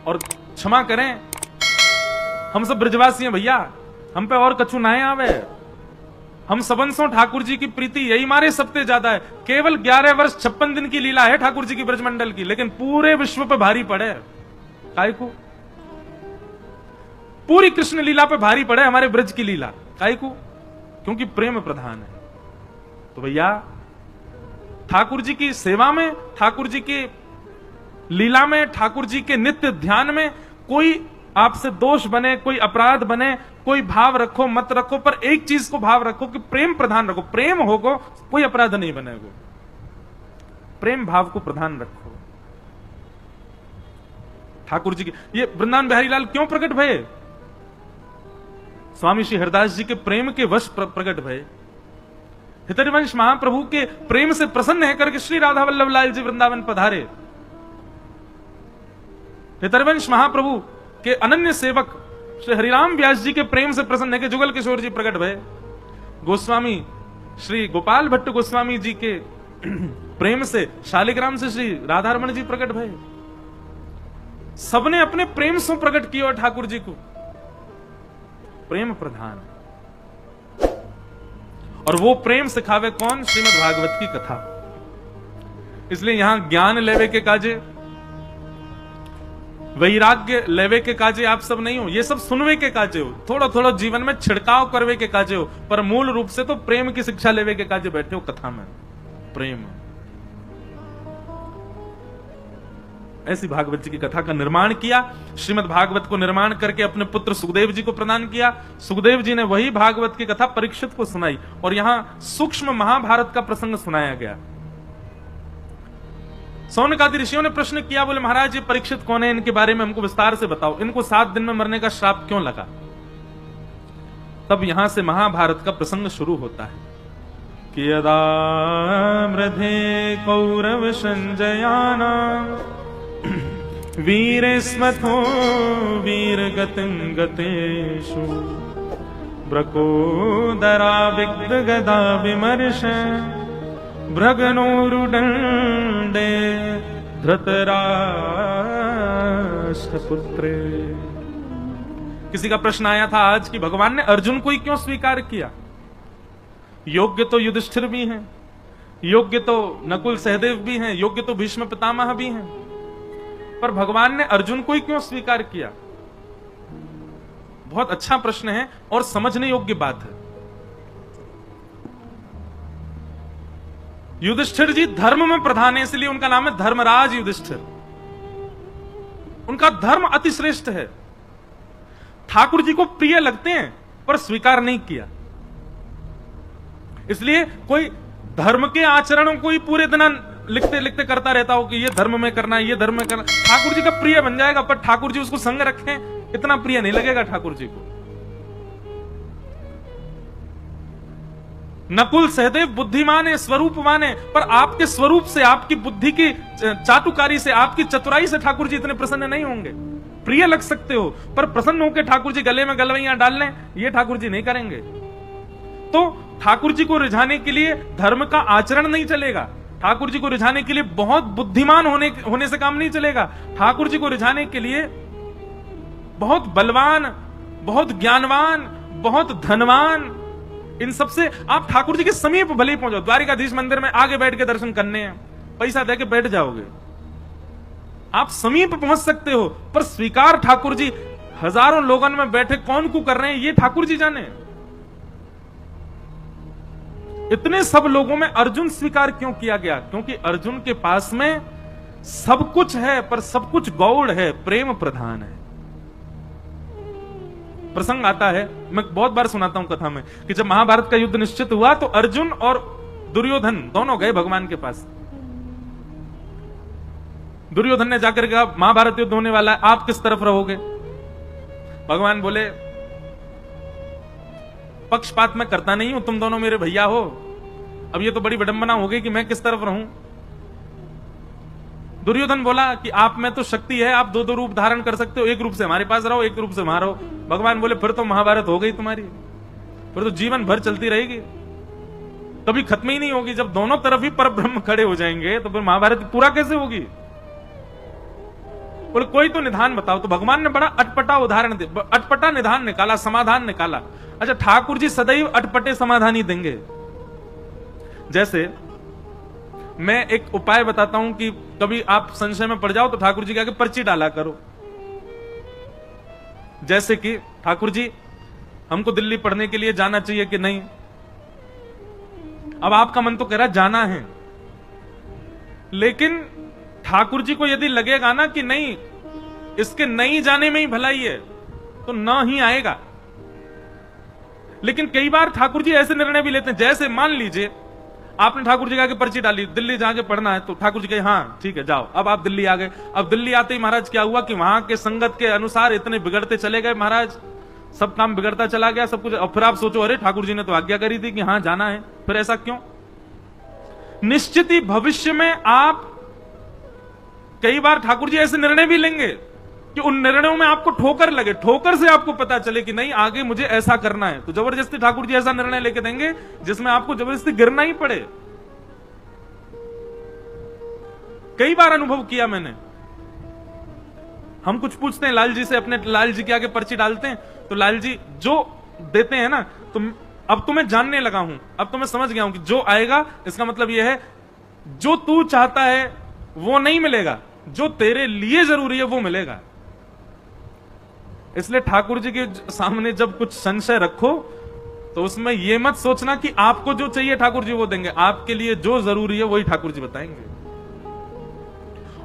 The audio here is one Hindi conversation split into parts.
और क्षमा करें, हम सब ब्रजवासी हैं भैया, हम पे और कछु ना आवे। हम सबंसों ठाकुर जी की प्रीति यही मारे सबसे ज्यादा है। केवल 11 वर्ष 56 दिन की लीला है ठाकुर जी की ब्रजमंडल की, लेकिन पूरे विश्व पे भारी पड़े। काय को? पूरी कृष्ण लीला पे भारी पड़े हमारे ब्रज की लीला। काय को? क्योंकि प्रेम प्रधान है। तो भैया ठाकुर जी की सेवा में, ठाकुर जी की लीला में, ठाकुर जी के नित्य ध्यान में कोई आपसे दोष बने, कोई अपराध बने, कोई भाव रखो मत रखो, पर एक चीज को भाव रखो कि प्रेम प्रधान रखो। प्रेम होगो कोई अपराध नहीं बनेगा। प्रेम भाव को प्रधान रखो। ठाकुर जी की ये वृंदावन बिहारी लाल क्यों प्रकट भये? स्वामी श्री हरिदास जी के प्रेम के वश प्रकट भये। हितरिवंश महाप्रभु के प्रेम से प्रसन्न है करके श्री राधा वल्लभ लाल जी वृंदावन पधारे। हितरिवंश महाप्रभु के अनन्य सेवक श्री हरिराम व्यास जी के प्रेम से प्रसन्न है कि जुगल किशोर जी प्रकट भये। गोस्वामी श्री गोपाल भट्ट गोस्वामी जी के प्रेम से, शालिग्राम से श्री राधारमण जी प्रकट भये। सबने अपने प्रेम से प्रकट किया और ठाकुर जी को प्रेम प्रधान। और वो प्रेम सिखावे कौन? श्रीमद् भागवत की कथा। इसलिए यहां ज्ञान लेवे के काजे, वैराग्य लेवे के काजे आप सब नहीं हो, ये सब सुनवे के काजे हो, थोड़ा थोड़ा जीवन में छिड़काव करवे के काजे हो, पर मूल रूप से तो प्रेम की शिक्षा लेवे के काजे बैठे हो कथा में। प्रेम, ऐसी भागवत जी की कथा का निर्माण किया। श्रीमद् भागवत को निर्माण करके अपने पुत्र सुखदेव जी को प्रदान किया। सुखदेव जी ने वही भागवत की कथा परीक्षित को सुनाई और यहां सूक्ष्म महाभारत का प्रसंग सुनाया गया। सौनकादि ऋषियों ने प्रश्न किया, बोले महाराज ये परीक्षित कौन है, इनके बारे में हमको विस्तार से बताओ, इनको 7 दिन में मरने का श्राप क्यों लगा? तब यहां से महाभारत का प्रसंग शुरू होता है कि यदा मृधे कौरव संजयानां वीरेस्मथो वीरगतिं गतेषु ब्रकोदरा विग्ध गदा विमर्श भ्रगनोरुदंडे धृतराष्ट्रपुत्रे। किसी का प्रश्न आया था आज कि भगवान ने अर्जुन को ही क्यों स्वीकार किया? योग्य तो युधिष्ठिर भी हैं, योग्य तो नकुल सहदेव भी हैं, योग्य तो भीष्म पितामह भी हैं, पर भगवान ने अर्जुन को ही क्यों स्वीकार किया? बहुत अच्छा प्रश्न है और समझने योग्य बात है। युधिष्ठिर जी धर्म में प्रधान है, इसलिए उनका नाम है धर्मराज युधिष्ठिर। उनका धर्म अति श्रेष्ठ है, ठाकुर जी को प्रिय लगते हैं पर स्वीकार नहीं किया। इसलिए कोई धर्म के आचरणों को ही पूरे दिन लिखते लिखते करता रहता हो कि ये धर्म में करना है, ये धर्म में करना, ठाकुर जी का प्रिय बन जाएगा, पर ठाकुर जी उसको संग रखें इतना प्रिय नहीं लगेगा ठाकुर जी को। नकुल सहदेव बुद्धिमान है, स्वरूपवान है, पर आपके स्वरूप से, आपकी बुद्धि की चाटुकारी से, आपकी चतुराई से ठाकुर जी इतने प्रसन्न नहीं होंगे। प्रिय लग सकते हो पर प्रसन्न होकर ठाकुर जी गले में गलवैयां डाल लें, ये ठाकुर जी नहीं करेंगे। तो ठाकुर जी को रिझाने के लिए धर्म का आचरण नहीं चलेगा, ठाकुर जी को रिझाने के लिए बहुत बुद्धिमान होने से काम नहीं चलेगा, ठाकुर जी को रिझाने के लिए बहुत बलवान, बहुत ज्ञानवान, बहुत धनवान, इन सबसे आप ठाकुर जी के समीप भले ही पहुंचो। द्वारिकाधीश मंदिर में आगे बैठ के दर्शन करने हैं, पैसा देके बैठ जाओगे, आप समीप पहुंच सकते हो, पर स्वीकार ठाकुर जी हजारों लोगों में बैठे कौन को कर रहे हैं ये ठाकुर जी जाने। इतने सब लोगों में अर्जुन स्वीकार क्यों किया गया? क्योंकि अर्जुन के पास में सब कुछ है पर सब कुछ गौड़ है, प्रेम प्रधान है। प्रसंग आता है, मैं बहुत बार सुनाता हूं कथा में, कि जब महाभारत का युद्ध निश्चित हुआ तो अर्जुन और दुर्योधन दोनों गए भगवान के पास। दुर्योधन ने जाकर कहा महाभारत युद्ध होने वाला है, आप किस तरफ रहोगे? भगवान बोले पक्षपात मैं करता नहीं हूं, तुम दोनों मेरे भैया हो, अब ये तो बड़ी विडंबना हो गई कि मैं किस तरफ रहूं। दुर्योधन बोला कि आप में तो शक्ति है, आप 2-2 रूप धारण कर सकते हो, एक रूप से हमारे पास रहो, एक रूप से वहां रहो। भगवान बोले फिर तो महाभारत हो गई तुम्हारी, फिर तो जीवन भर चलती रहेगी, कभी खत्म ही नहीं होगी। जब दोनों तरफ ही परब्रह्म खड़े हो जाएंगे तो फिर महाभारत पूरा कैसे होगी? बोले कोई तो निधान बताओ। तो भगवान ने बड़ा अटपटा उदाहरण अटपटा निधान निकाला, समाधान निकाला। अच्छा, ठाकुर जी सदैव अटपटे समाधान ही देंगे। जैसे मैं एक उपाय बताता हूं कि कभी आप संशय में पड़ जाओ तो ठाकुर जी के आगे पर्ची डाला करो। जैसे कि ठाकुर जी हमको दिल्ली पढ़ने के लिए जाना चाहिए कि नहीं। अब आपका मन तो कह रहा जाना है, लेकिन ठाकुर जी को यदि लगेगा ना कि नहीं, इसके नहीं जाने में ही भलाई है, तो ना ही आएगा। लेकिन कई बार ठाकुर जी ऐसे निर्णय भी लेते हैं, जैसे मान लीजिए आपने ठाकुर जी के आगे पर्ची डाली, दिल्ली जाके पढ़ना है, तो ठाकुर जी कहे हाँ ठीक है जाओ। अब आप दिल्ली आ गए। अब दिल्ली आते ही महाराज क्या हुआ कि वहां के संगत के अनुसार इतने बिगड़ते चले गए महाराज, सब काम बिगड़ता चला गया सब कुछ। और फिर आप सोचो अरे ठाकुर जी ने तो आज्ञा करी थी कि हाँ जाना है, फिर ऐसा क्यों? निश्चित ही भविष्य में आप कई बार ठाकुर जी ऐसे निर्णय भी लेंगे कि उन निर्णयों में आपको ठोकर लगे, ठोकर से आपको पता चले कि नहीं आगे मुझे ऐसा करना है, तो जबरदस्ती ठाकुर जी ऐसा निर्णय लेके देंगे जिसमें आपको जबरदस्ती गिरना ही पड़े। कई बार अनुभव किया मैंने। हम कुछ पूछते हैं लाल जी से, अपने लाल जी के आगे पर्ची डालते हैं, तो लाल जी जो देते हैं ना, तुम अब तो मैं जानने लगा हूं, अब तो मैं समझ गया हूं कि जो आएगा इसका मतलब यह है जो तू चाहता है वो नहीं मिलेगा, जो तेरे लिए जरूरी है वो मिलेगा। इसलिए ठाकुर जी के सामने जब कुछ संशय रखो तो उसमें यह मत सोचना कि आपको जो चाहिए ठाकुर जी वो देंगे, आपके लिए जो जरूरी है वही ठाकुर जी बताएंगे।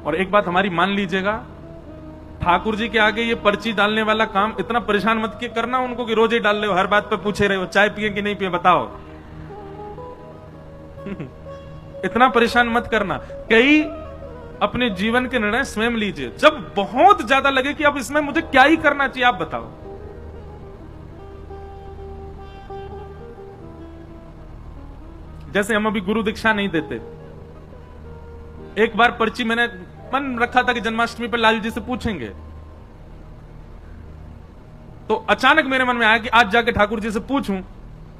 और एक बात हमारी मान लीजिएगा, ठाकुर जी के आगे ये पर्ची डालने वाला काम इतना परेशान मत करना उनको कि रोज ही डाल रहे हो, हर बात पे पूछे रहे हो चाय पिए कि नहीं पिए बताओ। इतना परेशान मत करना। कई अपने जीवन के निर्णय स्वयं लीजिए, जब बहुत ज्यादा लगे कि अब इसमें मुझे क्या ही करना चाहिए आप बताओ। जैसे हम अभी गुरु दीक्षा नहीं देते, एक बार पर्ची मैंने मन रखा था कि जन्माष्टमी पर लाल जी से पूछेंगे, तो अचानक मेरे मन में आया कि आज जाके ठाकुर जी से पूछूं,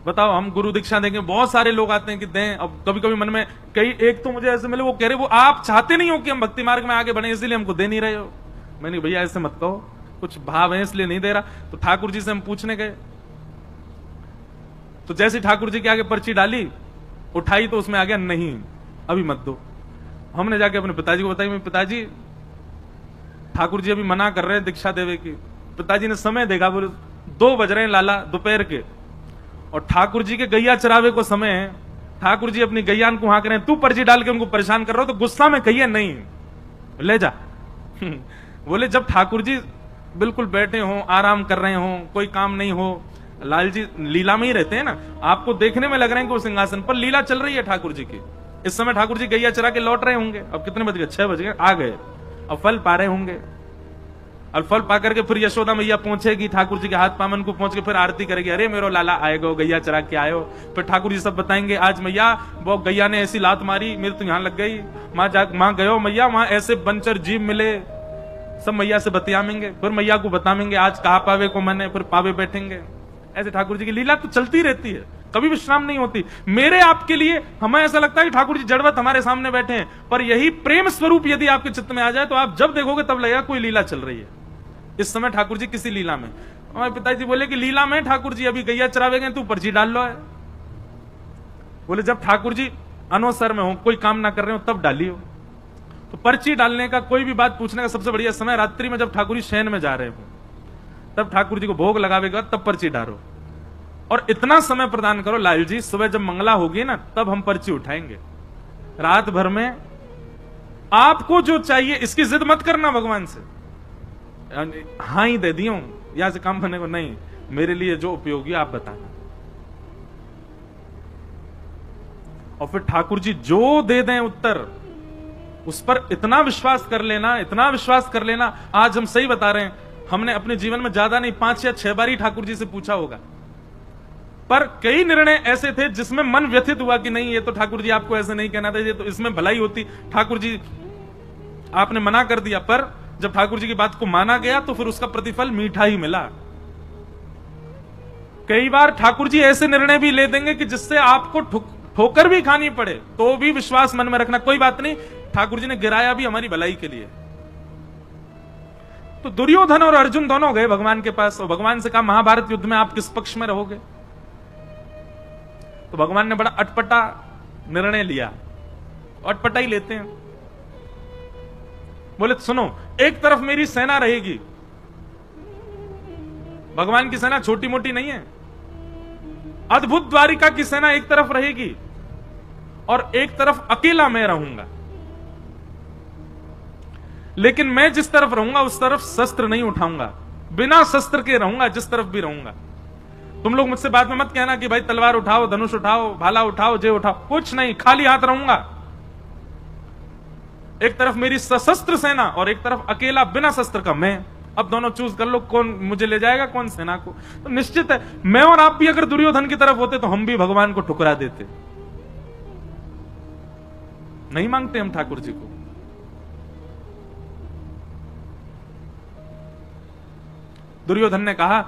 बताओ हम गुरु दीक्षा देंगे। बहुत सारे लोग आते हैं कि दें। अब कभी कभी मन में कई एक तो मुझे ऐसे मिले, वो कह रहे वो आप चाहते नहीं हो कि हम भक्ति मार्ग में आगे बढ़े इसलिए हमको दे नहीं रहे हो। मैंने भैया ऐसे मत कहो, कुछ भाव है इसलिए नहीं दे रहा। तो ठाकुर जी से हम पूछने गए, तो जैसे ठाकुर जी के आगे पर्ची डाली, उठाई तो उसमें आ गया नहीं अभी मत दो। हमने जाके अपने पिताजी को बताया, पिताजी ठाकुर जी अभी मना कर रहे हैं दीक्षा देवे की। पिताजी ने समय देखा, बोले 2 बज रहे हैं लाला दोपहर के, और ठाकुर जी के गैया चरावे को समय है, ठाकुर जी अपनी गैयान को हाँक रहे हैं, तू पर्ची डाल के उनको परेशान कर रहा हो। तो गुस्सा में कहिए नहीं ले जा। बोले जब ठाकुर जी बिल्कुल बैठे हो, आराम कर रहे हो, कोई काम नहीं हो, लाल जी लीला में ही रहते हैं ना, आपको देखने में लग रहे हैं कि वो सिंहासन पर लीला चल रही है ठाकुर जी की। इस समय ठाकुर जी गैया चरा के लौट रहे होंगे, अब कितने बज गए 6 बज गए, आ गए, अब फल पा रहे होंगे। और फल पा करके फिर यशोदा मैया पहुंचेगी, ठाकुर जी के हाथ पामन को पहुंच के फिर आरती करेगी, अरे मेरो लाला आएगो, गैया चरा के आयो। फिर ठाकुर जी सब बताएंगे, आज मैया वो गैया ने ऐसी लात मारी मेरे तो यहां लग गई, माँ गयो मैया वहां ऐसे बंचर जीव मिले, सब मैया से बतियामेंगे, फिर मैया को बताएंगे आज कहा पावे को मैंने, फिर पावे बैठेंगे। ऐसे ठाकुर जी की लीला तो चलती रहती है, कभी विश्राम नहीं होती। मेरे आपके लिए हमें ऐसा लगता है कि ठाकुर जी जड़वत हमारे सामने बैठे हैं, पर यही प्रेम स्वरूप यदि आपके चित्त में आ जाए तो आप जब देखोगे तब लगेगा कोई लीला चल रही है। इस समय ठाकुर जी किसी लीला में। हमारे पिताजी बोले कि लीला में ठाकुर जी अभी गैया चरावे गए, तू पर्ची डाल लो है। बोले जब ठाकुर जी अनवसर में हो, कोई काम ना कर रहे हो तब डालियो। तो पर्ची डालने का, कोई भी बात पूछने का सबसे बढ़िया समय रात्रि में, जब ठाकुर जी शयन में जा रहे हो, तब ठाकुर जी को भोग लगावेगा तब पर्ची डालो। और इतना समय प्रदान करो लाल जी, सुबह जब मंगला होगी ना तब हम पर्ची उठाएंगे। रात भर में आपको जो चाहिए इसकी जिद मत करना भगवान से, हाँ ही दे दियो यहां से काम करने को नहीं, मेरे लिए जो उपयोगी आप बताना। और फिर ठाकुर जी जो दे दें उत्तर, उस पर इतना विश्वास कर लेना, इतना विश्वास कर लेना। आज हम सही बता रहे हैं, हमने अपने जीवन में ज्यादा नहीं 5 या 6 बार ही ठाकुर जी से पूछा होगा, पर कई निर्णय ऐसे थे जिसमें मन व्यथित हुआ कि नहीं ये तो ठाकुर जी आपको ऐसे नहीं कहना था, ये तो इसमें भलाई होती, ठाकुर जी आपने मना कर दिया। पर जब ठाकुर जी की बात को माना गया तो फिर उसका प्रतिफल मीठा ही मिला। कई बार ठाकुर जी ऐसे निर्णय भी ले देंगे कि जिससे आपको ठोकर भी खानी पड़े, तो भी विश्वास मन में रखना, कोई बात नहीं, ठाकुर जी ने गिराया भी हमारी भलाई के लिए। तो दुर्योधन और अर्जुन दोनों गए भगवान के पास और भगवान से कहा महाभारत युद्ध में आप किस पक्ष में रहोगे? तो भगवान ने बड़ा अटपटा निर्णय लिया, अटपटा ही लेते हैं। बोले सुनो, एक तरफ मेरी सेना रहेगी, भगवान की सेना छोटी मोटी नहीं है, अद्भुत द्वारिका की सेना एक तरफ रहेगी और एक तरफ अकेला मैं रहूंगा। लेकिन मैं जिस तरफ रहूंगा उस तरफ शस्त्र नहीं उठाऊंगा, बिना शस्त्र के रहूंगा जिस तरफ भी रहूंगा। तुम लोग मुझसे बाद में मत कहना कि भाई तलवार उठाओ, धनुष उठाओ, भाला उठाओ, जे उठाओ, कुछ नहीं, खाली हाथ रहूंगा। एक तरफ मेरी सशस्त्र सेना और एक तरफ अकेला बिना शस्त्र का मैं। अब दोनों चूज कर लो, कौन मुझे ले जाएगा, कौन सेना को। तो निश्चित है मैं और आप भी अगर दुर्योधन की तरफ होते तो हम भी भगवान को ठुकरा देते। नहीं मांगते हम ठाकुर जी को। दुर्योधन ने कहा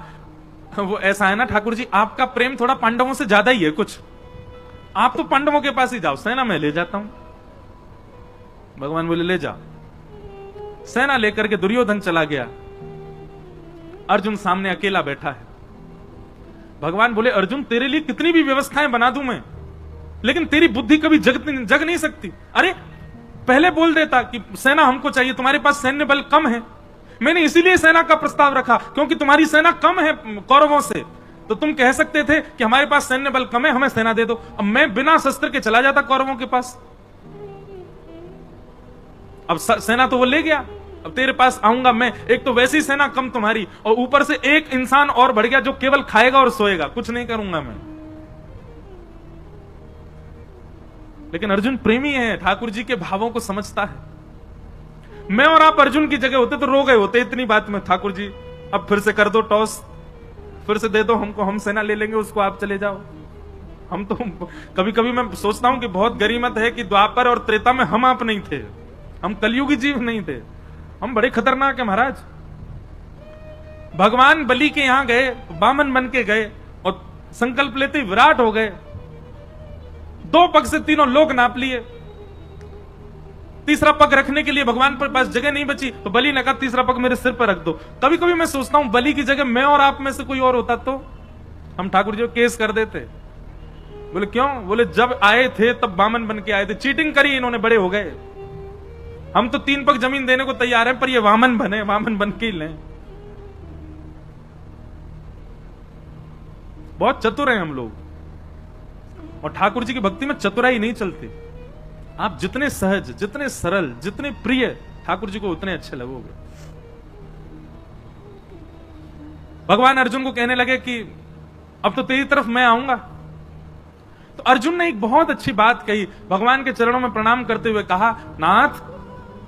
वो ऐसा है ना ठाकुर जी, आपका प्रेम थोड़ा पांडवों से ज्यादा ही है कुछ, आप तो पांडवों के पास ही जाओ, सेना मैं ले जाता हूं। भगवान बोले ले जा। सेना लेकर के दुर्योधन चला गया, अर्जुन सामने अकेला बैठा है। भगवान बोले अर्जुन तेरे लिए कितनी भी व्यवस्थाएं बना दूं मैं, लेकिन तेरी बुद्धि कभी जग नहीं सकती। अरे पहले बोल देता कि सेना हमको चाहिए, तुम्हारे पास सैन्य बल कम है, मैंने इसीलिए सेना का प्रस्ताव रखा क्योंकि तुम्हारी सेना कम है कौरवों से, तो तुम कह सकते थे कि हमारे पास सैन्य बल कम है, हमें सेना दे दो। अब मैं बिना शस्त्र के चला जाता कौरवों के पास, अब सेना तो वो ले गया, अब तेरे पास आऊंगा मैं, एक तो वैसी सेना कम तुम्हारी और ऊपर से एक इंसान और बढ़ गया जो केवल खाएगा और सोएगा, कुछ नहीं करूंगा मैं। लेकिन अर्जुन प्रेमी है, ठाकुर जी के भावों को समझता है। मैं और आप अर्जुन की जगह होते तो रो गए होते इतनी बात में, ठाकुर जी अब फिर से कर दो टॉस, फिर से दे दो हमको, हम सेना ले लेंगे उसको, आप चले जाओ। हम तो कभी कभी मैं सोचता हूं कि बहुत गरीमत है कि द्वापर और त्रेता में हम आप नहीं थे, हम कलयुगी जीव नहीं थे, हम बड़े खतरनाक है महाराज। भगवान बलि के यहां गए, बामन बन के गए और संकल्प लेते विराट हो गए, 2 पग से तीनों लोग नाप लिए, तीसरा पग रखने के लिए भगवान पर पास जगह नहीं बची तो बलि ने कहा तीसरा पग मेरे सिर पर रख दो। कभी कभी मैं सोचता हूं बलि की जगह मैं और आप में से कोई और होता तो हम ठाकुर जी को केस कर देते। बोले क्यों? बोले जब आए थे तब बामन बन के आए थे, चीटिंग करी इन्होंने, बड़े हो गए, हम तो 3 पग जमीन देने को तैयार हैं पर ये वामन बने, वामन बन के ही लें। बहुत चतुर हैं हम लोग और ठाकुर जी की भक्ति में चतुराई नहीं चलती। आप जितने सहज, जितने सरल, जितने प्रिय ठाकुर जी को उतने अच्छे लगोगे। भगवान अर्जुन को कहने लगे कि अब तो तेरी तरफ मैं आऊंगा। तो अर्जुन ने एक बहुत अच्छी बात कही, भगवान के चरणों में प्रणाम करते हुए कहा नाथ,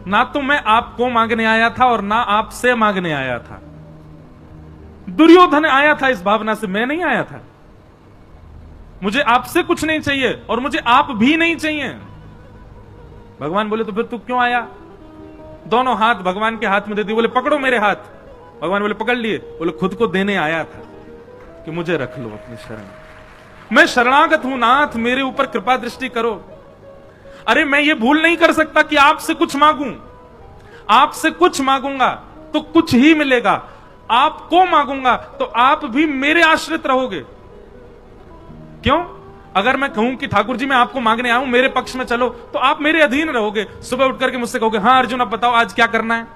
ना तो मैं आपको मांगने आया था और ना आपसे मांगने आया था, दुर्योधन आया था इस भावना से, मैं नहीं आया था। मुझे आपसे कुछ नहीं चाहिए और मुझे आप भी नहीं चाहिए। भगवान बोले तो फिर तू क्यों आया? दोनों हाथ भगवान के हाथ में दे दिए, बोले पकड़ो मेरे हाथ। भगवान बोले पकड़ लिए, बोले खुद को देने आया था कि मुझे रख लो अपनी शरण, मैं शरणागत हूं नाथ, मेरे ऊपर कृपा दृष्टि करो। अरे मैं ये भूल नहीं कर सकता कि आपसे कुछ मांगूं, आपसे कुछ मांगूंगा तो कुछ ही मिलेगा, आपको मांगूंगा तो आप भी मेरे आश्रित रहोगे। क्यों? अगर मैं कहूं कि ठाकुर जी मैं आपको मांगने आऊं, मेरे पक्ष में चलो, तो आप मेरे अधीन रहोगे। सुबह उठ करके मुझसे कहोगे हाँ अर्जुन अब बताओ आज क्या करना है,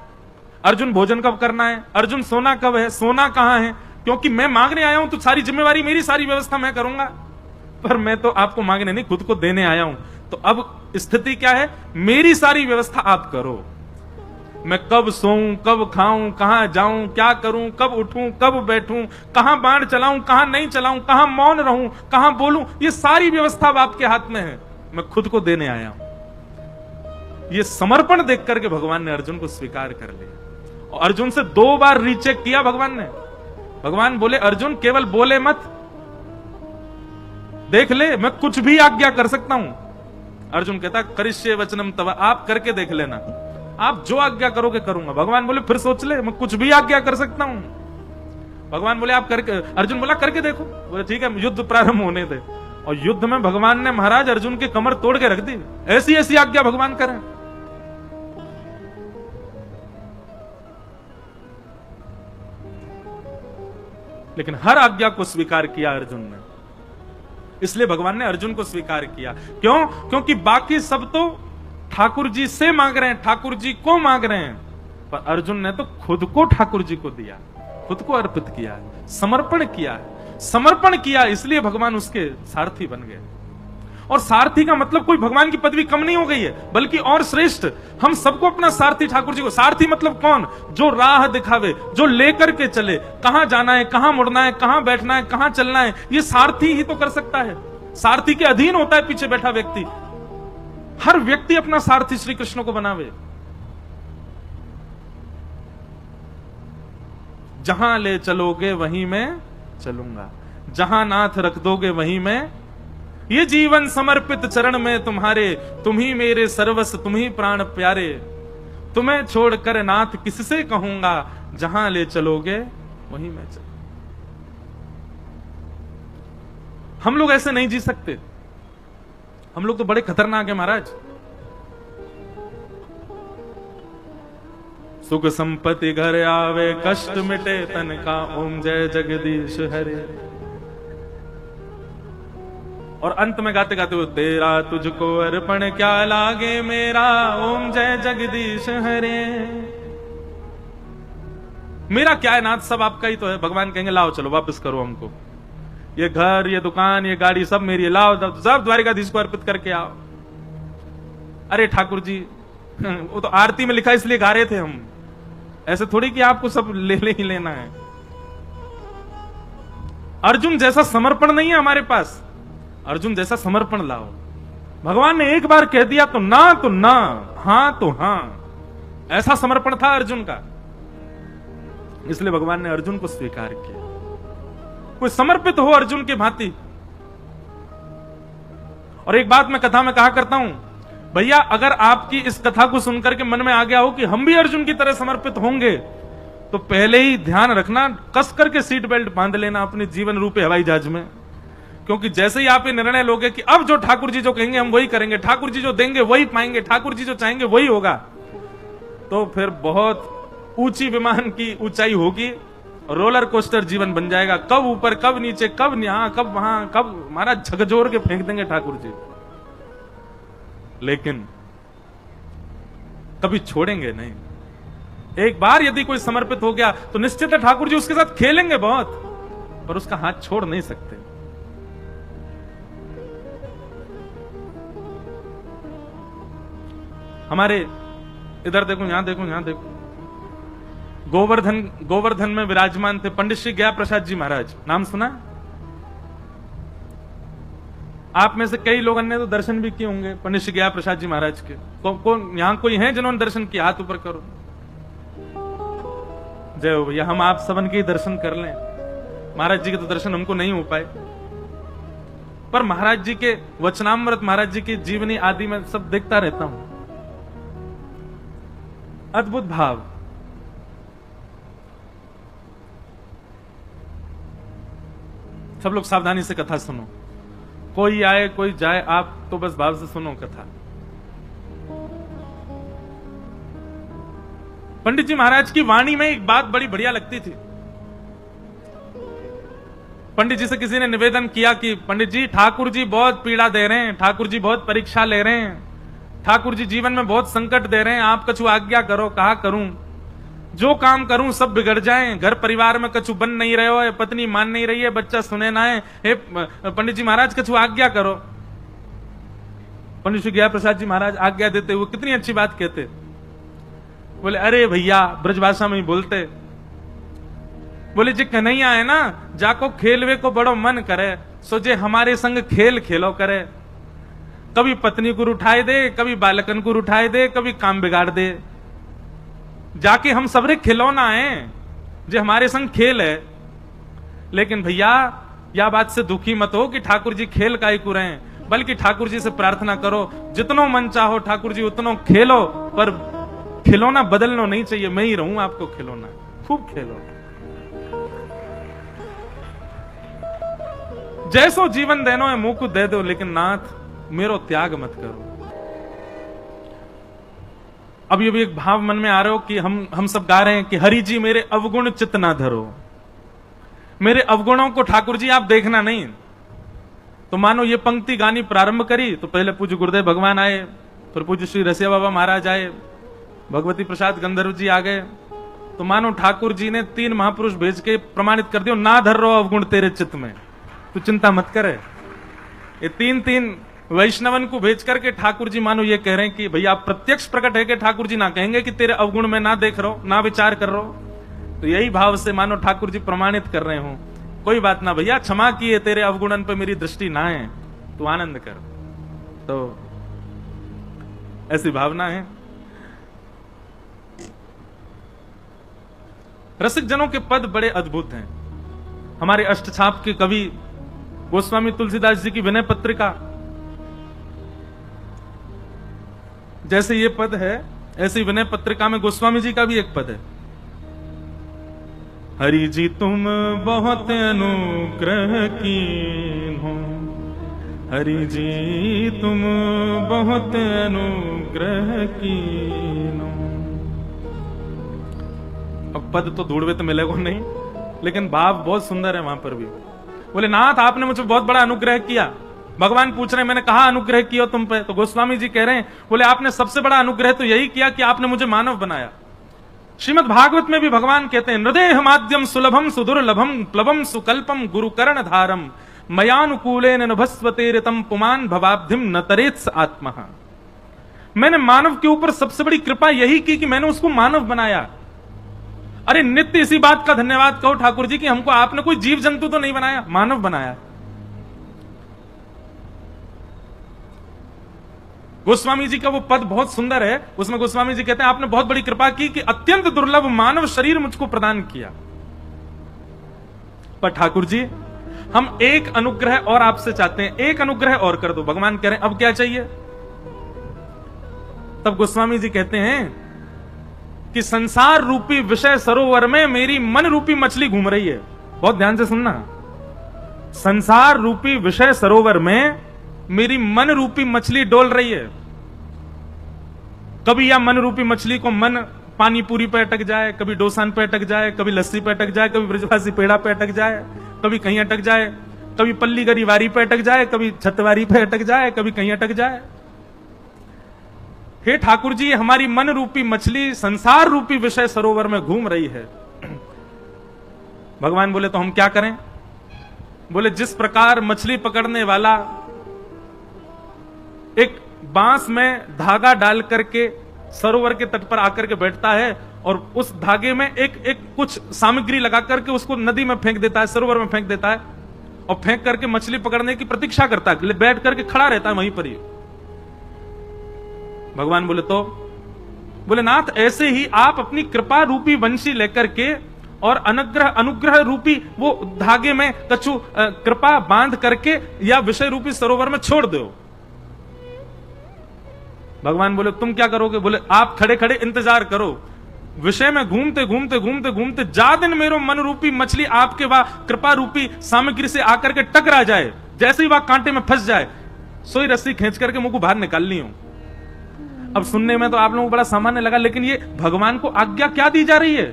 अर्जुन भोजन कब करना है, अर्जुन सोना कब है, सोना कहां है, क्योंकि मैं मांगने आया हूं तो सारी जिम्मेवारी मेरी, सारी व्यवस्था मैं करूंगा। पर मैं तो आपको मांगने नहीं, खुद को देने आया हूं। तो अब स्थिति क्या है, मेरी सारी व्यवस्था आप करो। मैं कब सोऊं, कब खाऊं, कहां जाऊं, क्या करूं, कब उठूं, कब बैठूं, कहां बाण चलाऊं, कहां नहीं चलाऊं, कहां मौन रहूं, कहां बोलूं, ये सारी व्यवस्था अब आपके हाथ में है, मैं खुद को देने आया हूं। ये समर्पण देख करके भगवान ने अर्जुन को स्वीकार कर लिया और अर्जुन से 2 बार रीचेक किया भगवान ने। भगवान बोले अर्जुन केवल बोले मत, देख ले मैं कुछ भी आज्ञा कर सकता हूं। अर्जुन कहता करिष्ये वचनम तव, आप करके देख लेना, आप जो आज्ञा करोगे करूंगा। भगवान बोले फिर सोच ले, मैं कुछ भी आज्ञा कर सकता हूं। भगवान बोले आप करके, अर्जुन बोला करके देखो। बोले ठीक है युद्ध प्रारंभ होने दे। और युद्ध में भगवान ने महाराज अर्जुन की कमर तोड़ के रख दी, ऐसी ऐसी आज्ञा भगवान करें। लेकिन हर आज्ञा को स्वीकार किया अर्जुन ने। इसलिए भगवान ने अर्जुन को स्वीकार किया। क्यों? क्योंकि बाकी सब तो ठाकुर जी से मांग रहे हैं, ठाकुर जी को मांग रहे हैं, पर अर्जुन ने तो खुद को ठाकुर जी को दिया, खुद को अर्पित किया है, समर्पण किया है। समर्पण किया इसलिए भगवान उसके सारथी बन गए। और सारथी का मतलब कोई भगवान की पदवी कम नहीं हो गई है, बल्कि और श्रेष्ठ। हम सबको अपना सारथी ठाकुर जी को। सारथी मतलब कौन? जो राह दिखावे, जो लेकर के चले, कहां जाना है, कहां मुड़ना है, कहां बैठना है, कहां चलना है, ये सारथी ही तो कर सकता है। सारथी के अधीन होता है पीछे बैठा व्यक्ति। हर व्यक्ति अपना सारथी श्री कृष्ण को बनावे। जहां ले चलोगे वहीं मैं चलूंगा, जहां नाथ रख दोगे वहीं मैं। ये जीवन समर्पित चरण में तुम्हारे, तुम ही मेरे सर्वस्व, तुम ही प्राण प्यारे। तुम्हें छोड़कर नाथ किससे कहूंगा, जहां ले चलोगे वहीं मैं चलूंगा। हम लोग ऐसे नहीं जी सकते। हम लोग तो बड़े खतरनाक है महाराज। सुख संपत्ति घर आवे, कष्ट मिटे तन का, ओम जय जगदीश हरे। और अंत में गाते गाते वो, तेरा तुझको अर्पण क्या लागे मेरा, ओम जय जगदीश हरे। मेरा क्या है नाथ, सब आपका ही तो है। भगवान कहेंगे लाओ चलो वापस करो हमको, ये घर, ये दुकान, ये गाड़ी सब मेरी है, लाओ सब द्वारिकाधीश को अर्पित करके आओ। अरे ठाकुर जी, वो तो आरती में लिखा इसलिए गा रहे थे हम, ऐसे थोड़ी कि आपको सब ले ही लेना है। अर्जुन जैसा समर्पण नहीं है हमारे पास। अर्जुन जैसा समर्पण लाओ। भगवान ने एक बार कह दिया तो ना, हां तो हां, ऐसा समर्पण था अर्जुन का। इसलिए भगवान ने अर्जुन को स्वीकार किया। कोई समर्पित हो अर्जुन के भांति। और एक बात मैं कथा में कहा करता हूं, भैया अगर आपकी इस कथा को सुनकर के मन में आ गया हो कि हम भी अर्जुन की तरह समर्पित होंगे, तो पहले ही ध्यान रखना, कस करके सीट बेल्ट बांध लेना अपने जीवन रूपी हवाई जहाज में। क्योंकि जैसे ही आप ये निर्णय लोगे कि अब जो ठाकुर जी जो कहेंगे हम वही करेंगे, ठाकुर जी जो देंगे वही पाएंगे, ठाकुर जी जो चाहेंगे वही होगा, तो फिर बहुत ऊंची विमान की ऊंचाई होगी, रोलर कोस्टर जीवन बन जाएगा। कब ऊपर, कब नीचे, कब यहां, कब वहां, कब हमारा झकझोर के फेंक देंगे ठाकुर जी। लेकिन कभी छोड़ेंगे नहीं। एक बार यदि कोई समर्पित हो गया तो निश्चित है ठाकुर जी उसके साथ खेलेंगे बहुत, पर उसका हाथ छोड़ नहीं सकते। हमारे इधर देखो, यहां देखो, यहां देखो, गोवर्धन में विराजमान थे पंडित श्री गया प्रसाद जी महाराज। नाम सुना? आप में से कई लोगों ने तो दर्शन भी किए होंगे पंडित श्री गया प्रसाद जी महाराज के। कौन यहां कोई है जिन्होंने दर्शन किया? हाथ ऊपर करो। जय हो भैया, हम आप सबन के ही दर्शन कर लें। महाराज जी के तो दर्शन हमको नहीं हो पाए, पर महाराज जी के वचनामृत, महाराज जी की जीवनी आदि में सब देखता रहता हूं। अद्भुत भाव। सब लोग सावधानी से कथा सुनो। कोई आए कोई जाए, आप तो बस भाव से सुनो कथा। पंडित जी महाराज की वाणी में एक बात बड़ी बढ़िया लगती थी। पंडित जी से किसी ने निवेदन किया कि पंडित जी, ठाकुर जी बहुत पीड़ा दे रहे हैं, ठाकुर जी बहुत परीक्षा ले रहे हैं, ठाकुर जी जीवन में बहुत संकट दे रहे हैं, आप कछु आज्ञा करो। कहा करूं? जो काम करूं सब बिगड़ जाएं, घर परिवार में कछु बन नहीं रहे हो, पत्नी मान नहीं रही है, बच्चा सुने ना है, हे पंडित जी महाराज कछु आज्ञा करो। पंडित श्री गया प्रसाद जी महाराज आज्ञा देते हुए कितनी अच्छी बात कहते, बोले अरे भैया, ब्रजभाषा में ही बोलते, बोले जी कन्हैया है ना, जाको खेलवे को बड़ो मन करे, सोचे हमारे संग खेल खेलो करे। कभी पत्नी को उठाए दे, कभी बालकन को उठाए दे, कभी काम बिगाड़ दे। जाके हम सबरे खिलौना है जो हमारे संग खेल है। लेकिन भैया यह बात से दुखी मत हो कि ठाकुर जी खेल का ही कुरे हैं, बल्कि ठाकुर जी से प्रार्थना करो जितनो मन चाहो ठाकुर जी उतनो खेलो, पर खिलौना बदलना नहीं चाहिए। मैं ही रहूं आपको खिलौना, खूब खेलो, जैसो जीवन देनो है मुंह को दे दो, लेकिन नाथ मेरो त्याग मत करो। अब ये भी एक भाव मन में आ रहा हो कि हम सब गा रहे हैं कि हरि जी मेरे अवगुण चित्त ना धरो। मेरे अवगुणों को ठाकुर जी आप देखना नहीं। तो मानो ये पंक्ति गानी प्रारंभ करी तो पहले पूज्य गुरुदेव भगवान आए, फिर पूज्य श्री रसिया बाबा महाराज आए, भगवती प्रसाद गंधर्व जी आ गए। तो मानो ठाकुर जी ने 3 महापुरुष भेज के प्रमाणित कर दिया, ना धर रो अवगुण तेरे चित्त में, तू चिंता मत करे। ये 3 वैष्णवन को भेज करके ठाकुर जी मानो ये कह रहे हैं कि भैया आप प्रत्यक्ष प्रकट है कि ठाकुर जी ना कहेंगे कि तेरे अवगुण में ना देख रहो, ना विचार कर रहो। तो यही भाव से मानो ठाकुर जी प्रमाणित कर रहे हो, कोई बात ना भैया, क्षमा किए, तेरे अवगुणन पे मेरी दृष्टि ना है, तू आनंद कर। तो ऐसी भावना है। रसिक जनों के पद बड़े अद्भुत हैं। हमारे अष्टछाप के कवि गोस्वामी तुलसीदास जी की विनय पत्रिका, जैसे ये पद है ऐसी विनय पत्रिका में गोस्वामी जी का भी एक पद है। हरि जी तुम बहुत अनुग्रह कीन हो, हरि जी तुम बहुत अनुग्रह कीन हो। अब पद तो ढूंढवे तो मिलेगा नहीं, लेकिन भाव बहुत सुंदर है वहां पर भी। बोले नाथ आपने मुझे बहुत बड़ा अनुग्रह किया। भगवान पूछ रहे हैं मैंने कहा अनुग्रह किया तुम पे? तो गोस्वामी जी कह रहे हैं बोले आपने सबसे बड़ा अनुग्रह तो यही किया कि आपने मुझे मानव बनाया। श्रीमद् भागवत में भी भगवान कहते हैं हृदय माध्यम सुलभम सुदुर्लभम प्लवम सुकल्पम गुरुकर्ण धारम मयानुकूलेन नभस्वतेरितम पुमान भवाब्धिम न तरेत्स आत्मा। मैंने मानव के ऊपर सबसे बड़ी कृपा यही की कि मैंने उसको मानव बनाया। अरे नित्य इसी बात का धन्यवाद कहो ठाकुर जी कि हमको आपने कोई जीव जंतु तो नहीं बनाया, मानव बनाया। गोस्वामी जी का वो पद बहुत सुंदर है, उसमें गोस्वामी जी कहते हैं आपने बहुत बड़ी कृपा की कि अत्यंत दुर्लभ मानव शरीर मुझको प्रदान किया। पर ठाकुर जी हम एक अनुग्रह और आपसे चाहते हैं, एक अनुग्रह और कर दो। भगवान कह रहे हैं अब क्या चाहिए? तब गोस्वामी जी कहते हैं कि संसार रूपी विषय सरोवर में मेरी मन रूपी मछली घूम रही है। बहुत ध्यान से सुनना, संसार रूपी विषय सरोवर में मेरी मन रूपी मछली डोल रही है। कभी या मन रूपी मछली को मन पानी पूरी पे अटक जाए, कभी डोसान पे अटक जाए, कभी लस्सी पे अटक जाए, कभी ब्रजवासी पेड़ा पे अटक जाए, कभी कहीं अटक जाए, कभी पल्ली गरी वारी पे अटक जाए, कभी छतवारी पे अटक जाए, कभी कहीं अटक जाए। हे ठाकुर जी हमारी मन रूपी मछली संसार रूपी विषय सरोवर में घूम रही है। भगवान बोले तो हम क्या करें? बोले जिस प्रकार मछली पकड़ने वाला एक बांस में धागा डाल करके सरोवर के तट पर आकर के बैठता है और उस धागे में एक कुछ सामग्री लगा करके उसको नदी में फेंक देता है, सरोवर में फेंक देता है और फेंक करके मछली पकड़ने की प्रतीक्षा करता है, बैठ करके खड़ा रहता है वहीं पर ही। भगवान बोले तो बोले नाथ ऐसे ही आप अपनी कृपा रूपी वंशी लेकर के और अनुग्रह रूपी वो धागे में कछु कृपा बांध करके या विषय रूपी सरोवर में छोड़ दो। भगवान बोले तुम क्या करोगे? बोले आप खड़े खड़े इंतजार करो, विषय में घूमते घूमते घूमते घूमते जा दिन मेरो मन रूपी मछली आपके वह कृपा रूपी सामग्री से आकर के टकरा जाए, जैसे ही वह कांटे में फंस जाए सोई रस्सी खींच करके मुझको बाहर निकालनी हो। अब सुनने में तो आप लोगों को बड़ा सामान्य लगा, लेकिन ये भगवान को आज्ञा क्या दी जा रही है?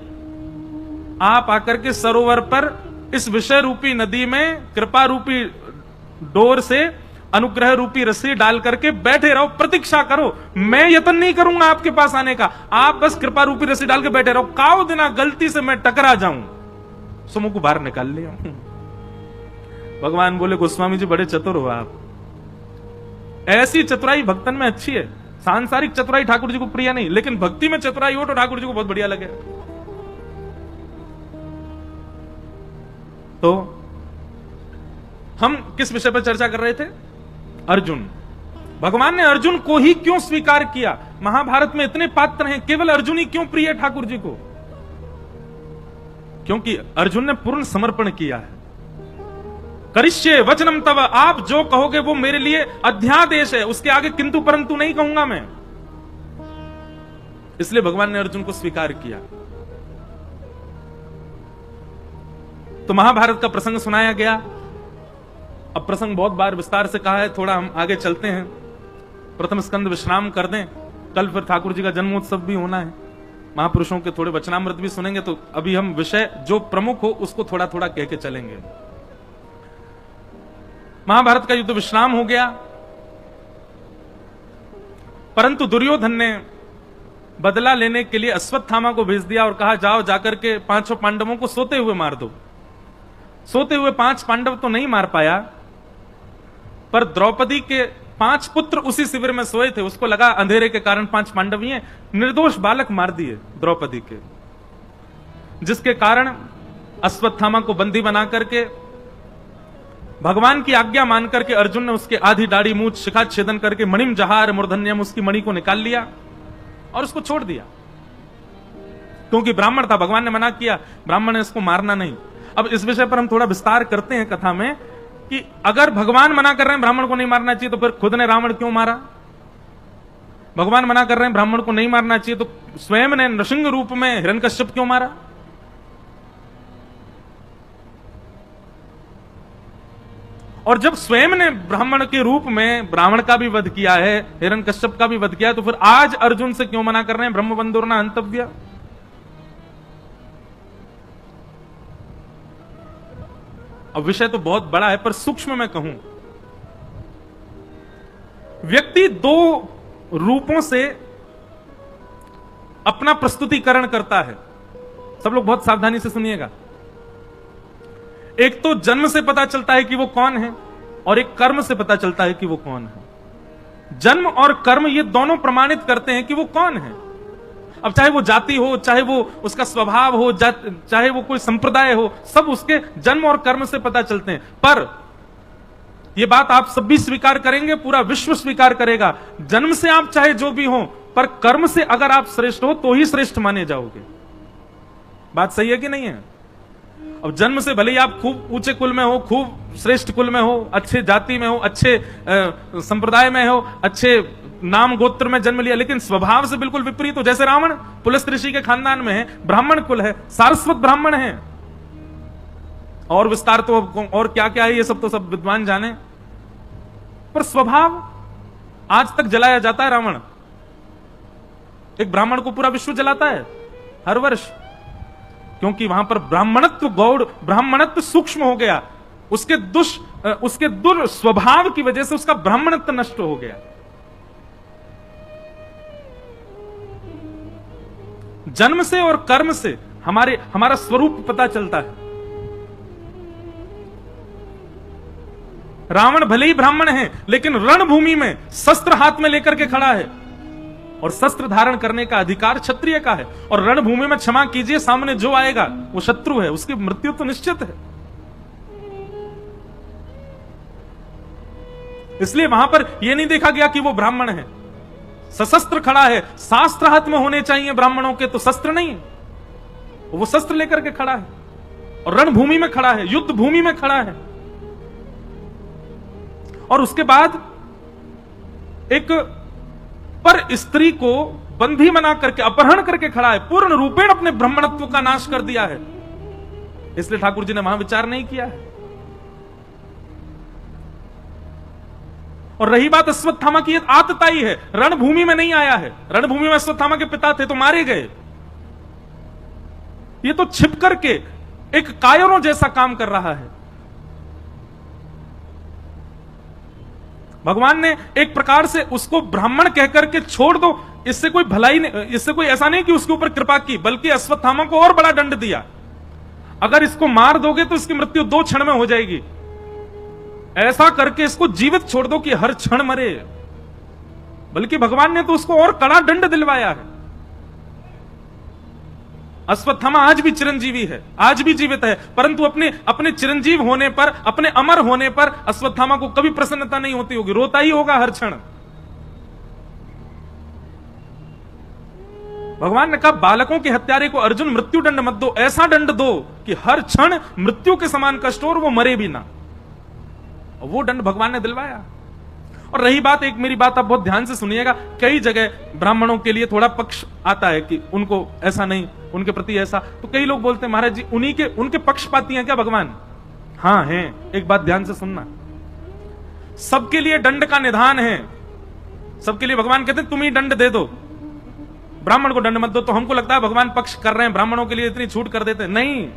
आप आकर के सरोवर पर इस विषय रूपी नदी में कृपा रूपी डोर से अनुग्रह रूपी रस्सी डाल करके बैठे रहो, प्रतीक्षा करो। मैं यत्न नहीं करूंगा आपके पास आने का, आप बस कृपा रूपी रस्सी डाल के बैठे रहो। काओ दिना गलती से मैं टकरा जाऊं सो मुझको बाहर निकाल लिया। भगवान बोले गोस्वामी जी बड़े चतुर हो आप, ऐसी चतुराई भक्तन में अच्छी है। सांसारिक चतुराई ठाकुर जी को प्रिय नहीं, लेकिन भक्ति में चतुराई हो तो ठाकुर जी को बहुत बढ़िया लगे। तो हम किस विषय पर चर्चा कर रहे थे? अर्जुन। भगवान ने अर्जुन को ही क्यों स्वीकार किया? महाभारत में इतने पात्र हैं, केवल अर्जुन ही क्यों प्रिय है ठाकुर जी को? क्योंकि अर्जुन ने पूर्ण समर्पण किया है। करिष्ये वचनम तव, आप जो कहोगे वो मेरे लिए अध्यादेश है, उसके आगे किंतु परंतु नहीं कहूंगा मैं। इसलिए भगवान ने अर्जुन को स्वीकार किया। तो महाभारत का प्रसंग सुनाया गया। अब प्रसंग बहुत बार विस्तार से कहा है, थोड़ा हम आगे चलते हैं। प्रथम स्कंद विश्राम कर दें, कल फिर ठाकुर जी का जन्मोत्सव भी होना है। महापुरुषों के थोड़े वचनामृत भी सुनेंगे, तो अभी हम विषय जो प्रमुख हो उसको थोड़ा थोड़ा कह के चलेंगे। महाभारत का युद्ध विश्राम हो गया, परंतु दुर्योधन ने बदला लेने के लिए अश्वत्थामा को भेज दिया और कहा जाओ जाकर के 5 पांडवों को सोते हुए मार दो। सोते हुए 5 पांडव तो नहीं मार पाया, पर द्रौपदी के 5 पुत्र उसी शिविर में सोए थे, उसको लगा अंधेरे के कारण 5 पांडव ही हैं, निर्दोष बालक मार दिए द्रौपदी के, जिसके कारण अश्वत्थामा को बंदी बना करके भगवान की आज्ञा मान करके अर्जुन ने उसके आधी दाढ़ी मूछ शिखा छेदन करके मणिम जहार मूर्धन्यम, उसकी मणि को निकाल लिया और उसको छोड़ दिया, क्योंकि ब्राह्मण था, भगवान ने मना किया, ब्राह्मण ने इसको मारना नहीं। अब इस विषय पर हम थोड़ा विस्तार करते हैं कथा में कि अगर भगवान मना कर रहे हैं ब्राह्मण को नहीं मारना चाहिए, तो फिर खुद ने रावण क्यों मारा? भगवान मना कर रहे हैं ब्राह्मण को नहीं मारना चाहिए, तो स्वयं ने नृसिंह रूप में हिरण्यकश्यप क्यों मारा? और जब स्वयं ने ब्राह्मण के रूप में ब्राह्मण का भी वध किया है, हिरण्यकश्यप का भी वध किया है, तो फिर आज अर्जुन से क्यों मना कर रहे हैं ब्रह्मबंधुर्ना हंतव्य? अब विषय तो बहुत बड़ा है, पर सूक्ष्म में कहूं, व्यक्ति 2 रूपों से अपना प्रस्तुतिकरण करता है। सब लोग बहुत सावधानी से सुनिएगा। एक तो जन्म से पता चलता है कि वो कौन है, और एक कर्म से पता चलता है कि वो कौन है। जन्म और कर्म ये दोनों प्रमाणित करते हैं कि वो कौन है। अब चाहे वो जाति हो, चाहे वो उसका स्वभाव हो, चाहे वो कोई संप्रदाय हो, सब उसके जन्म और कर्म से पता चलते हैं। पर ये बात आप सब भी स्वीकार करेंगे, पूरा विश्व स्वीकार करेगा, जन्म से आप चाहे जो भी हो, पर कर्म से अगर आप श्रेष्ठ हो तो ही श्रेष्ठ माने जाओगे। बात सही है कि नहीं है? अब जन्म से भले ही आप खूब ऊंचे कुल में हो, खूब श्रेष्ठ कुल में हो, अच्छे जाति में हो, अच्छे संप्रदाय में हो, अच्छे नाम गोत्र में जन्म लिया, लेकिन स्वभाव से बिल्कुल विपरीत हो। जैसे रावण पुलस्त्य ऋषि के खानदान में है, ब्राह्मण कुल है, सारस्वत ब्राह्मण है, और विस्तार तो और क्या क्या है ये सब तो सब विद्वान जाने, पर स्वभाव आज तक जलाया जाता है। रावण एक ब्राह्मण को पूरा विश्व जलाता है हर वर्ष, क्योंकि वहां पर ब्राह्मणत्व गौड़, ब्राह्मणत्व सूक्ष्म हो गया, उसके दुर्स्वभाव की वजह से उसका ब्राह्मणत्व नष्ट हो गया। जन्म से और कर्म से हमारा स्वरूप पता चलता है। रावण भले ही ब्राह्मण है, लेकिन रणभूमि में शस्त्र हाथ में लेकर के खड़ा है, और शस्त्र धारण करने का अधिकार क्षत्रिय का है। और रणभूमि में क्षमा कीजिए, सामने जो आएगा वो शत्रु है, उसकी मृत्यु तो निश्चित है। इसलिए वहां पर यह नहीं देखा गया कि वो ब्राह्मण है, सशस्त्र खड़ा है। शास्त्र हाथ में होने चाहिए ब्राह्मणों के, तो शस्त्र नहीं, वो शस्त्र लेकर के खड़ा है और रणभूमि में खड़ा है, युद्ध भूमि में खड़ा है। और उसके बाद एक पर स्त्री को बंधी बना करके अपहरण करके खड़ा है, पूर्ण रूपेण अपने ब्राह्मणत्व का नाश कर दिया है। इसलिए ठाकुर जी ने वहां विचार नहीं किया है। और रही बात अश्वत्थामा की, आतताई है, रणभूमि में नहीं आया है। रणभूमि में अश्वत्थामा के पिता थे तो मारे गए, ये तो छिप करके एक कायरों जैसा काम कर रहा है। भगवान ने एक प्रकार से उसको ब्राह्मण कहकर के छोड़ दो, इससे कोई भलाई नहीं, इससे कोई ऐसा नहीं कि उसके ऊपर कृपा की, बल्कि अश्वत्थामा को और बड़ा दंड दिया। अगर इसको मार दोगे तो इसकी मृत्यु 2 क्षण में हो जाएगी, ऐसा करके इसको जीवित छोड़ दो कि हर क्षण मरे। बल्कि भगवान ने तो उसको और कड़ा दंड दिलवाया है। अश्वत्थामा आज भी चिरंजीवी है, आज भी जीवित है, परंतु अपने चिरंजीव होने पर, अपने अमर होने पर अश्वत्थामा को कभी प्रसन्नता नहीं होती होगी, रोता ही होगा हर क्षण। भगवान ने कहा बालकों के हत्यारे को अर्जुन मृत्यु दंड मत दो, ऐसा दंड दो कि हर क्षण मृत्यु के समान कष्ट हो और वो मरे भी ना। वो दंड भगवान ने दिलवाया। और रही बात, एक मेरी बात आप बहुत ध्यान से सुनिएगा, कई जगह ब्राह्मणों के लिए थोड़ा पक्ष आता है कि उनको ऐसा नहीं, उनके प्रति ऐसा, तो कई लोग बोलते हैं महाराज जी उनके पक्षपाती हैं क्या भगवान? हां हैं। एक बात ध्यान से सुनना, सबके लिए दंड का निधान है, सबके लिए भगवान कहते हैं तुम ही दंड दे दो। ब्राह्मण को दंड मत दो। तो हमको लगता है भगवान पक्ष कर रहे हैं, ब्राह्मणों के लिए इतनी छूट कर देते हैं। नहीं,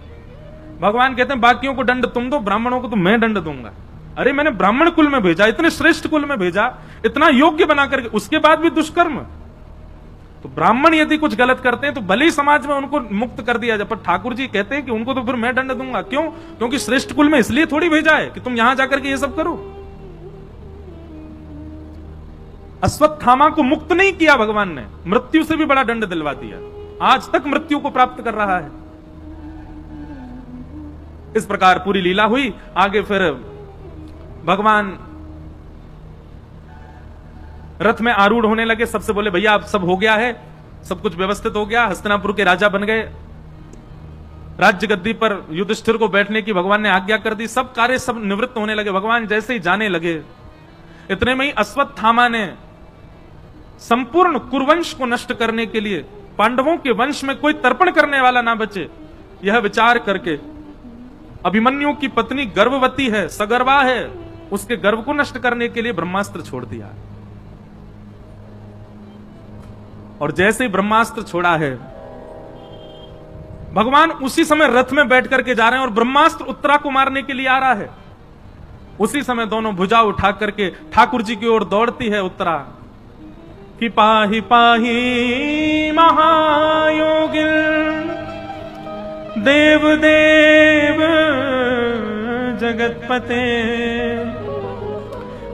भगवान कहते हैं बाकियों को दंड तुम दो, ब्राह्मणों को तो मैं दंड दूंगा। अरे मैंने ब्राह्मण कुल में भेजा, इतने श्रेष्ठ कुल में भेजा, इतना योग्य बना करके, उसके बाद भी दुष्कर्म। तो ब्राह्मण यदि कुछ गलत करते हैं तो भले ही समाज में उनको मुक्त कर दिया जाए, पर ठाकुर जी कहते हैं कि उनको तो फिर मैं दंड दूंगा। क्यों? क्योंकि श्रेष्ठ कुल में इसलिए थोड़ी भेजा है कि तुम यहां जाकर के ये सब करो। अश्वत्थामा को मुक्त नहीं किया भगवान ने, मृत्यु से भी बड़ा दंड दिलवा दिया, आज तक मृत्यु को प्राप्त कर रहा है। इस प्रकार पूरी लीला हुई। आगे फिर भगवान रथ में आरूढ़ होने लगे, सबसे बोले भैया अब सब हो गया है, सब कुछ व्यवस्थित हो गया, हस्तिनापुर के राजा बन गए, राज्य गद्दी पर युधिष्ठिर को बैठने की भगवान ने आज्ञा कर दी, सब कार्य सब निवृत्त होने लगे। भगवान जैसे ही जाने लगे, इतने में ही अश्वत्थामा ने संपूर्ण कुरुवंश को नष्ट करने के लिए, पांडवों के वंश में कोई तर्पण करने वाला ना बचे, यह विचार करके अभिमन्यु की पत्नी गर्भवती है, सगर्भा है, उसके गर्भ को नष्ट करने के लिए ब्रह्मास्त्र छोड़ दिया। और जैसे ही ब्रह्मास्त्र छोड़ा है, भगवान उसी समय रथ में बैठ करके जा रहे हैं और ब्रह्मास्त्र उत्तरा को मारने के लिए आ रहा है। उसी समय दोनों भुजा उठा करके ठाकुर जी की ओर दौड़ती है उत्तरा कि पाहि पाहि महायोगिल देव देव जगतपते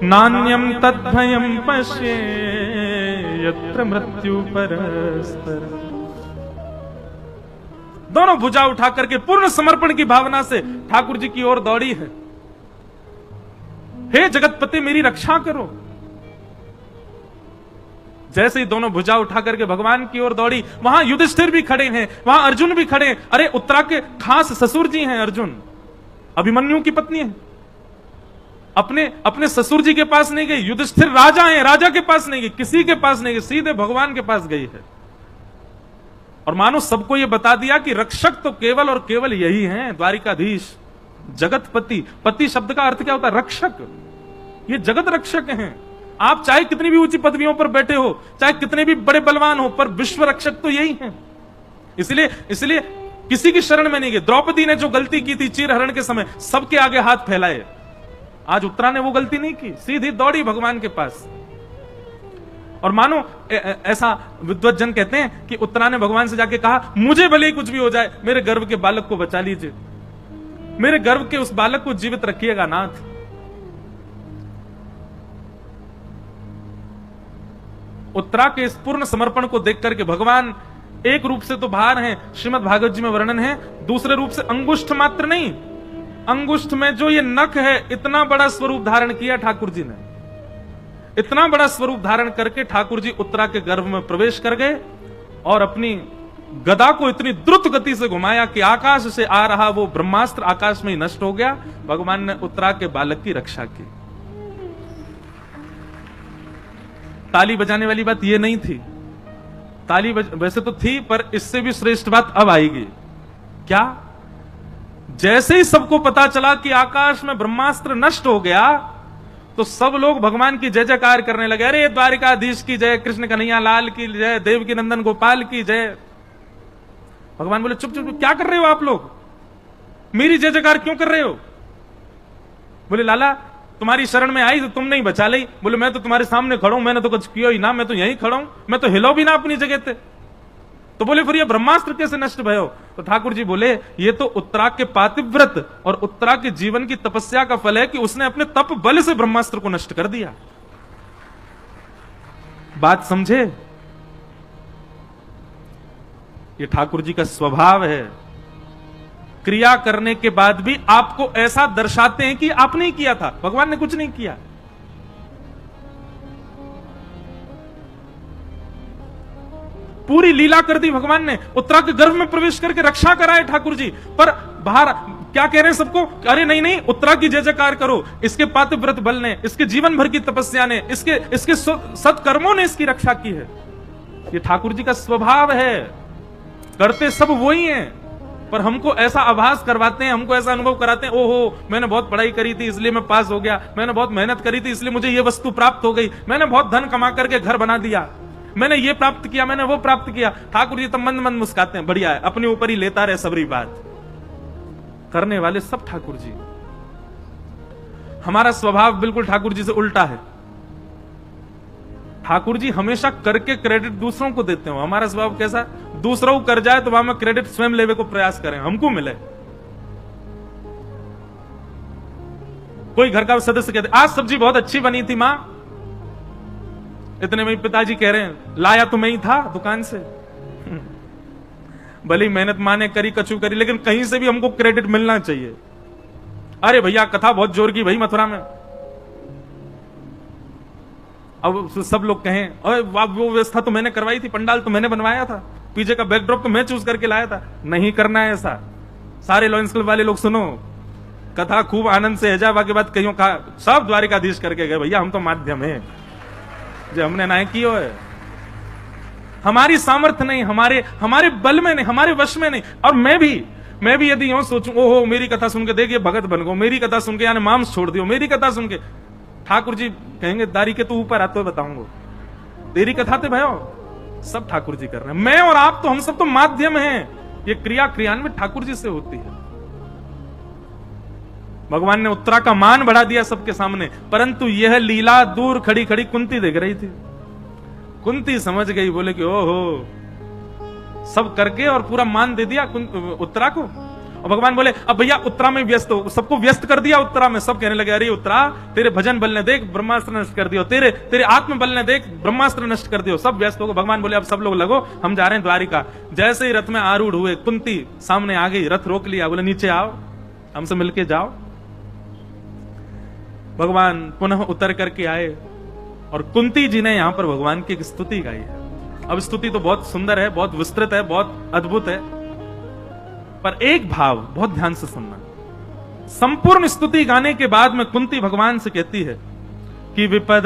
नान्यम तद्भयम पश्ये यत्र मृत्यु परस्पर। दोनों भुजा उठा करके पूर्ण समर्पण की भावना से ठाकुर जी की ओर दौड़ी है। हे जगतपति मेरी रक्षा करो। जैसे ही दोनों भुजा उठा करके भगवान की ओर दौड़ी, वहां युधिष्ठिर भी खड़े हैं, वहां अर्जुन भी खड़े हैं। अरे उत्तरा के खास ससुर जी हैं अर्जुन, अभिमन्यु की पत्नी है, अपने ससुर जी के पास नहीं गई। युधिष्ठिर राजा हैं, राजा के पास नहीं गई, किसी के पास नहीं गई, सीधे भगवान के पास गई है। और मानो सबको यह बता दिया कि रक्षक तो केवल और केवल यही हैं, द्वारिकाधीश जगतपति। पति शब्द का अर्थ क्या होता है? रक्षक। ये जगत रक्षक हैं। आप चाहे कितनी भी ऊंची पदवियों पर बैठे हो, चाहे कितने भी बड़े बलवान हो, पर विश्व रक्षक तो यही हैं। इसलिए किसी की शरण में नहीं गए। द्रौपदी ने जो गलती की थी चीरहरण के समय, सबके आगे हाथ फैलाए, आज उत्तरा ने वो गलती नहीं की, सीधी दौड़ी भगवान के पास। और मानो ऐसा विद्वत जन कहते हैं कि उत्तरा ने भगवान से जाके कहा, मुझे भले ही कुछ भी हो जाए, मेरे गर्भ के बालक को बचा लीजिए, मेरे गर्भ के उस बालक को जीवित रखिएगा नाथ। उत्तरा के इस पूर्ण समर्पण को देख करके भगवान एक रूप से तो बाहर हैं, श्रीमद् भागवत जी में वर्णन है, दूसरे रूप से अंगुष्ठ मात्र नहीं, अंगुष्ठ में जो ये नख है, इतना बड़ा स्वरूप धारण किया ठाकुर जी ने। इतना बड़ा स्वरूप धारण करके ठाकुर जी उत्तरा के गर्भ में प्रवेश कर गए और अपनी गदा को इतनी द्रुत गति से घुमाया कि आकाश से आ रहा वो ब्रह्मास्त्र आकाश में ही नष्ट हो गया। भगवान ने उत्तरा के बालक की रक्षा की। ताली बजाने वाली बात ये नहीं थी, ताली वैसे तो थी, पर इससे भी श्रेष्ठ बात अब आएगी। क्या? जैसे ही सबको पता चला कि आकाश में ब्रह्मास्त्र नष्ट हो गया, तो सब लोग भगवान की जय जयकार करने लगे। अरे द्वारिकाधीश की जय, कृष्ण कन्हैया लाल की जय, देवकी नंदन गोपाल की जय। भगवान बोले चुप चुप, क्या कर रहे हो आप लोग? मेरी जय जयकार क्यों कर रहे हो? बोले लाला तुम्हारी शरण में आई तो तुम नहीं बचा ली। बोले मैं तो तुम्हारे सामने खड़ा हूं, मैंने तो कुछ किया ही ना, मैं तो यहीं खड़ा हूं, मैं तो हिलो भी ना अपनी जगह पे। तो बोले फिर ये ब्रह्मास्त्र कैसे नष्ट भयो? तो ठाकुर जी बोले ये तो उत्तरा के पातिव्रत और उत्तरा के जीवन की तपस्या का फल है कि उसने अपने तप बल से ब्रह्मास्त्र को नष्ट कर दिया। बात समझे? ये ठाकुर जी का स्वभाव है, क्रिया करने के बाद भी आपको ऐसा दर्शाते हैं कि आपने ही किया था, भगवान ने कुछ नहीं किया। पूरी लीला कर दी भगवान ने, उत्तरा के गर्भ में प्रवेश करके रक्षा कराए ठाकुर जी। पर बाहर क्या कह रहे हैं सबको? अरे नहीं नहीं, उत्तरा की जय जयकार करो, इसके पातिव्रत बल ने, इसके जीवन भर की तपस्या ने, इसके सत्कर्मों ने इसकी रक्षा की है। ये ठाकुर जी का स्वभाव है, करते सब वही हैं, पर हमको ऐसा आभास करवाते हैं, हमको ऐसा अनुभव कराते हैं, ओहो मैंने बहुत पढ़ाई करी थी इसलिए मैं पास हो गया, मैंने बहुत मेहनत करी थी इसलिए मुझे ये वस्तु प्राप्त हो गई, मैंने बहुत धन कमा करके घर बना दिया, मैंने ये प्राप्त किया, मैंने वो प्राप्त किया। ठाकुर जी तो मंद मंद मुस्काते हैं, बढ़िया है, अपने ऊपर ही लेता रहे सबरी बात। करने वाले सब ठाकुर जी। हमारा स्वभाव बिल्कुल ठाकुर जी से उल्टा है। ठाकुर जी हमेशा करके क्रेडिट दूसरों को देते हो। हमारा स्वभाव कैसा, दूसरों को कर जाए तो वहां में क्रेडिट स्वयं लेवे को प्रयास करें, हमको मिले। कोई घर का सदस्य कहते आज सब्जी बहुत अच्छी बनी थी मां, इतने में पिताजी कह रहे हैं लाया तो मैं ही था दुकान से। भली मेहनत मां ने करी, कचू करी, लेकिन कहीं से भी हमको क्रेडिट मिलना चाहिए। अरे भैया कथा बहुत जोर की भाई मथुरा में। अब सब लोग कहें अरे वो व्यवस्था तो मैंने करवाई थी, पंडाल तो मैंने बनवाया था, पीछे का बैकड्रॉप तो मैं चूज करके लाया था। नहीं करना है ऐसा। सारे लॉयंस क्लब वाले लोग सुनो, कथा खूब आनंद से हैजा, बाकी बात कहीं का सब द्वारिकाधीश करके गए, भैया हम तो माध्यम है जो हमने ना कियो है। हमारी सामर्थ्य नहीं, हमारे बल में नहीं, हमारे वश में नहीं। और मैं भी यदि यूं सोचूं ओहो मेरी कथा सुन के देखिए भगत बन गो, मेरी कथा सुन के यानी मांस छोड़ दियो, मेरी कथा सुन के, ठाकुर जी कहेंगे दारी के तो ऊपर आते बताऊंगा, तेरी कथा थे भयो सब ठाकुर जी कर रहे हैं। मैं और आप तो हम सब तो माध्यम हैं। ये क्रिया क्रियान्वित ठाकुर जी से होती है। भगवान ने उत्तरा का मान बढ़ा दिया सबके सामने, परंतु यह लीला दूर खड़ी खड़ी कुंती देख रही थी। कुंती समझ गई, बोले कि ओहो सब करके और पूरा मान दे दिया उत्तरा को। और भगवान बोले अब भैया उत्तरा में व्यस्त हो, सबको व्यस्त कर दिया उत्तरा में। सब कहने लगे अरे उत्तरा तेरे भजन बल ने देख ब्रह्मास्त्र नष्ट कर दियो, तेरे आत्म बल ने देख ब्रह्मास्त्र नष्ट कर दियो, सब व्यस्त हो गए। भगवान बोले अब सब लोग लगो, हम जा रहे हैं द्वारिका। जैसे ही रथ में आरूढ़ हुए, कुंती सामने आ गई, रथ रोक लिया, बोले नीचे आओ हमसे मिलके जाओ। भगवान पुनः उतर करके आए और कुंती जी ने यहां पर भगवान की एक स्तुति गाई है। अब स्तुति तो बहुत सुंदर है, बहुत विस्तृत है, बहुत अद्भुत है, पर एक भाव बहुत ध्यान से सुनना। संपूर्ण स्तुति गाने के बाद में कुंती भगवान से कहती है कि विपद